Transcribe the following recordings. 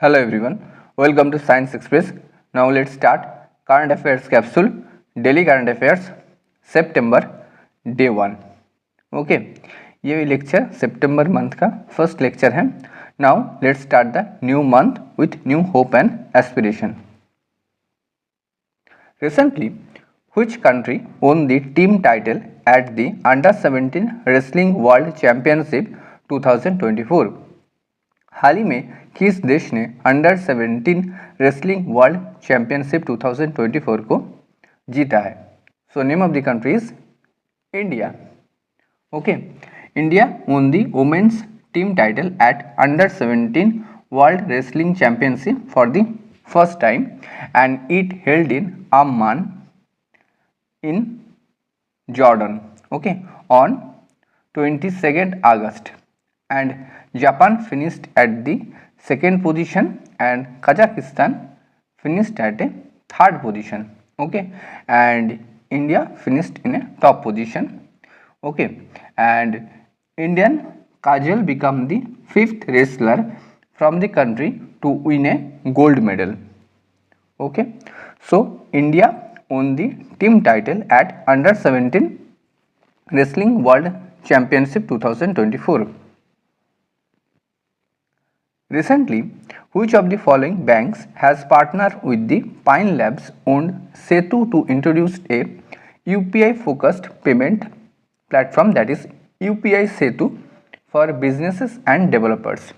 Hello everyone, welcome to Science Express. Now let's start current affairs capsule, daily current affairs, September day 1. Okay ये lecture सितंबर month का first lecture है. Now let's start the new month with new hope and aspiration. Recently, which country won the team title at the Under-17 Wrestling World Championship 2024? हाल ही में किस देश ने under 17 wrestling world championship 2024 को जीता है? So name of the country is India. Okay, India won the women's team title at under 17 world wrestling championship for the first time and it held in Amman in Jordan, okay, on 22nd August, and Japan finished at the second position and Kazakhstan finished at a third position, okay, and India finished in a top position, okay, and Indian Kajal became the 5th wrestler from the country to win a gold medal. Okay, so India won the team title at under 17 wrestling world championship 2024. Recently, which of the following banks has partnered with the Pine Labs owned Setu to introduce a UPI focused payment platform, that is UPI Setu for businesses and developers?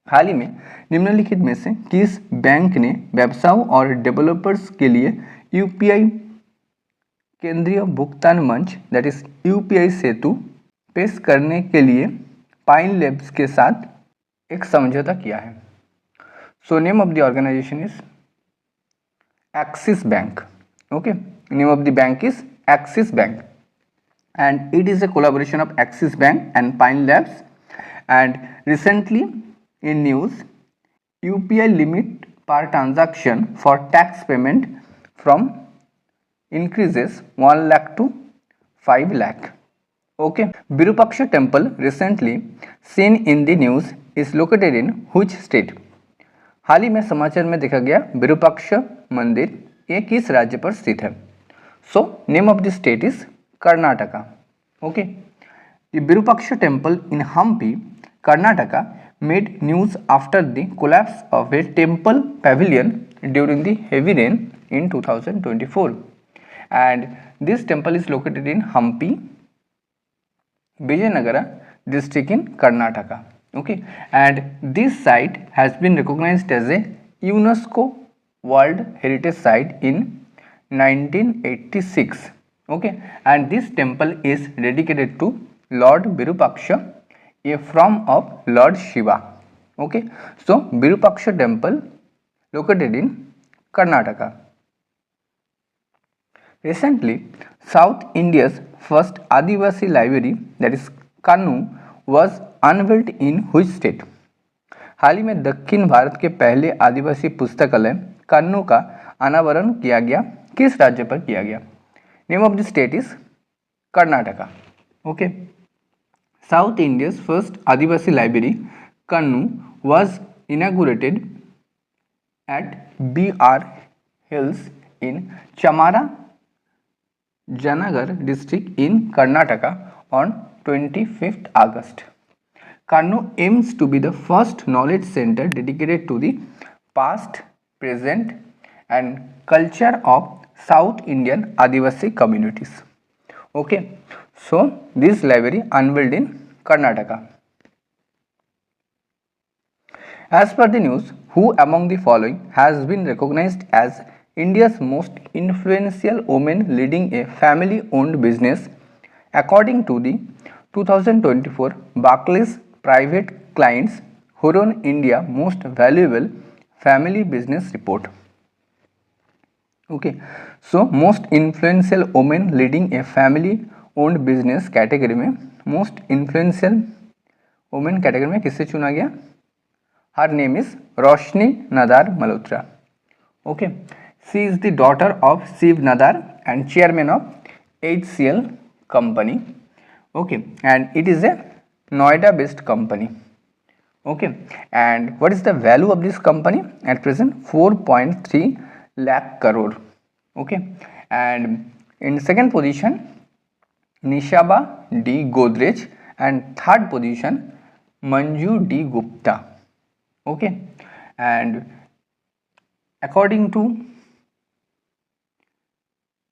हाल ही में निम्नलिखित में से किस bank ने व्यवसायों और developers के लिए यूपीआई केंद्रीय भुगतान मंच दैट इज यूपीआई सेतु पेश करने के लिए पाइन लैब्स के साथ एक समझौता किया है? So name of the organization is Axis bank. Okay, name of the bank is Axis bank and it is a collaboration of Axis Bank and Pine Labs. And recently in news, UPI limit per transaction for tax payment from increases 1 lakh to 5 lakh. Okay, Virupaksha temple recently seen in the news is located in which state? हाल ही में समाचार में देखा गया विरूपाक्ष मंदिर ये किस राज्य पर स्थित है? So name of the state is Karnataka. Okay, the Virupaksha temple in Hampi, Karnataka made news after the collapse of a temple pavilion during the heavy rain in 2024, and this temple is located in Hampi, Vijayanagara district in Karnataka. Okay, and this site has been recognized as a UNESCO World Heritage Site in 1986. Okay, and this temple is dedicated to Lord Virupaksha, a form of Lord Shiva. Okay, so Virupaksha temple located in Karnataka. Recently, South India's first Adivasi library, that is Kannu, was unveiled in which state? हाल ही में दक्षिण भारत के पहले आदिवासी पुस्तकालय कन्नू का अनावरण किया गया. किस राज्य पर किया गया? Name of the state is Karnataka. Okay, South India's first Adivasi library Kannu was inaugurated at BR Hills in Chamara Janagar district in Karnataka on 25th August. Kannu aims to be the first knowledge center dedicated to the past, present and culture of South Indian Adivasi communities. Okay, so this library unveiled in Karnataka. As per the news, who among the following has been recognized as India's most influential woman leading a family-owned business according to the 2024 Barclays Private Clients Huron India Most Valuable Family Business Report? Okay, so most influential women leading a family owned business कैटेगरी में most influential women कैटेगरी में किससे चुना गया? Her name is Roshni Nadar Malhotra. Okay, she is the daughter of Shiv Nadar and chairman of HCL company. Okay, and it is a Noida based company. Okay, and what is the value of this company at present? 4.3 lakh crore. Okay, and in second position Nishaba D Godrej, and third position Manju D Gupta. Okay, and according to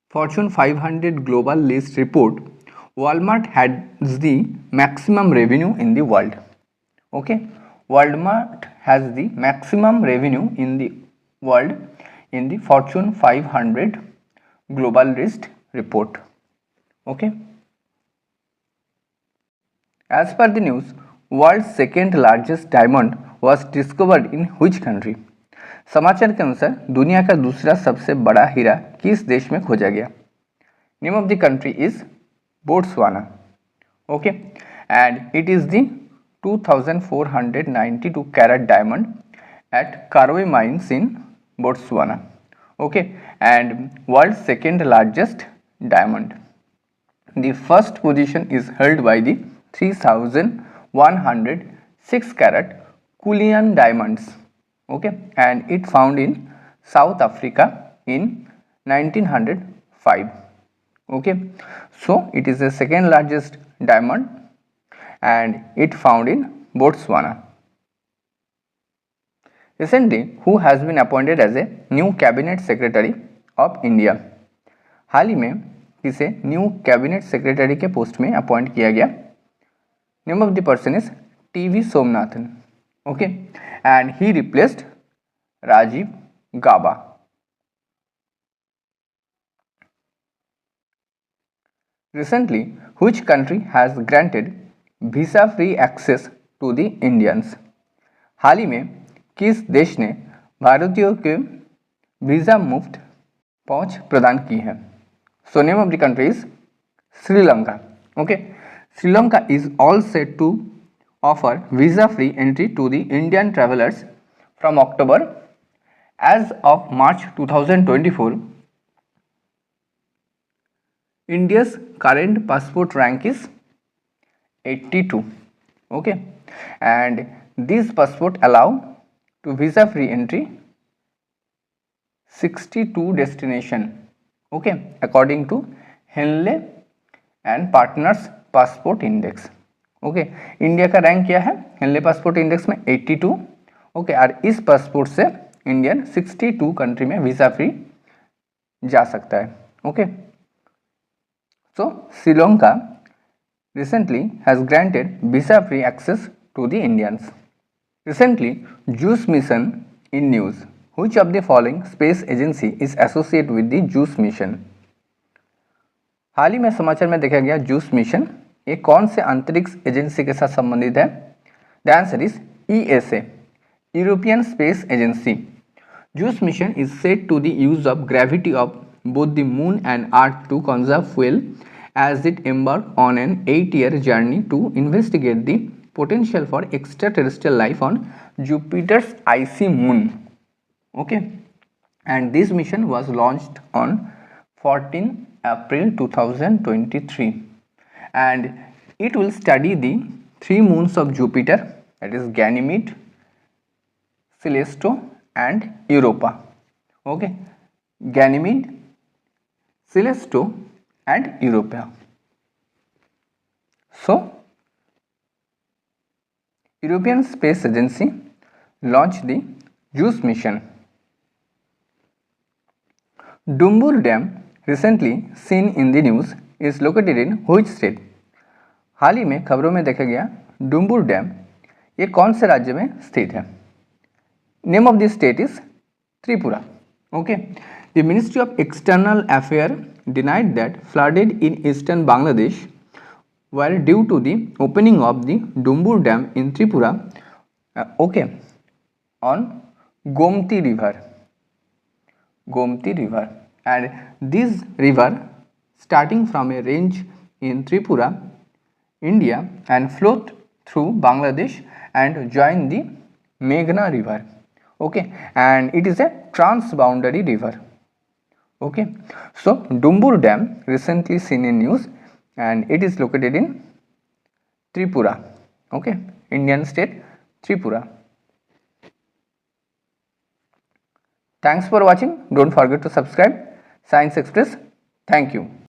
Fortune 500 Global List report, Walmart has the maximum revenue in the world. Okay, Walmart has the maximum revenue in the world in the Fortune 500 Global List report. Okay, as per the news, world's second largest diamond was discovered in which country? समाचार के अनुसार दुनिया का दूसरा सबसे बड़ा हीरा किस देश में खोजा गया? Name of the country is Botswana. Okay, and it is the 2492 carat diamond at Karowe mines in Botswana. Okay, and world's second largest diamond. The first position is held by the 3106 carat Cullinan diamonds. Okay, and it found in South Africa in 1905. Okay, so it is the second largest diamond and it found in Botswana. Recently, who has been appointed as a new cabinet secretary of India? हाल ही में किसे new cabinet secretary के post में appoint किया गया? Name of the person is T V Somanathan. Okay, and he replaced Rajiv Gaba. Recently, which country has granted visa free access to the Indians? हाल ही में किस देश ने भारतीयों के वीजा मुफ्त पहुंच प्रदान की है? So name of the country is Sri Lanka. Okay, Sri Lanka is all set to offer visa free entry to the Indian travelers from October. As of March 2024, India's current passport rank is 82. Okay, and these passport allow to visa free entry 62 destination. Okay, according to Henley and Partners Passport Index. Okay, India का rank क्या है Henley passport index में 82. Okay, और इस passport से Indian 62 country में visa free जा सकता है. Okay, so Sri Lanka recently has granted visa free access to the Indians. Recently, JUICE mission in news. Which of the following space agency is associated with the JUICE mission? हाल ही में समाचार में देखा गया JUICE मिशन ये कौन से अंतरिक्ष एजेंसी के साथ संबंधित है? The answer is ESA, European space agency. JUICE mission is set to the use of gravity of both the moon and earth to conserve fuel as it embarked on an 8-year journey to investigate the potential for extraterrestrial life on Jupiter's icy moon. Okay, and this mission was launched on 14 April 2023 and it will study the 3 moons of Jupiter, that is Ganymede, Callisto and Europa. Okay, Ganymede, Callisto and Europa. So European Space Agency launched the JUICE mission. Dumbur Dam, recently seen in the news, is located in which state? हाल ही में खबरों में देखा गया डुम्बुर dam ये कौन से राज्य में स्थित है? Name of the state is Tripura. Okay, the ministry of external affair denied that flooded in eastern Bangladesh were due to the opening of the Dumbur Dam in Tripura. Okay, on Gomti River. Gomti River, and this river starting from a range in Tripura, India, and flowed through Bangladesh and joined the Meghna River. Okay, and it is a transboundary river. Okay, so Dumbur Dam recently seen in news and it is located in Tripura. Okay, Indian state Tripura. Thanks for watching. Don't forget to subscribe Science Express. Thank you.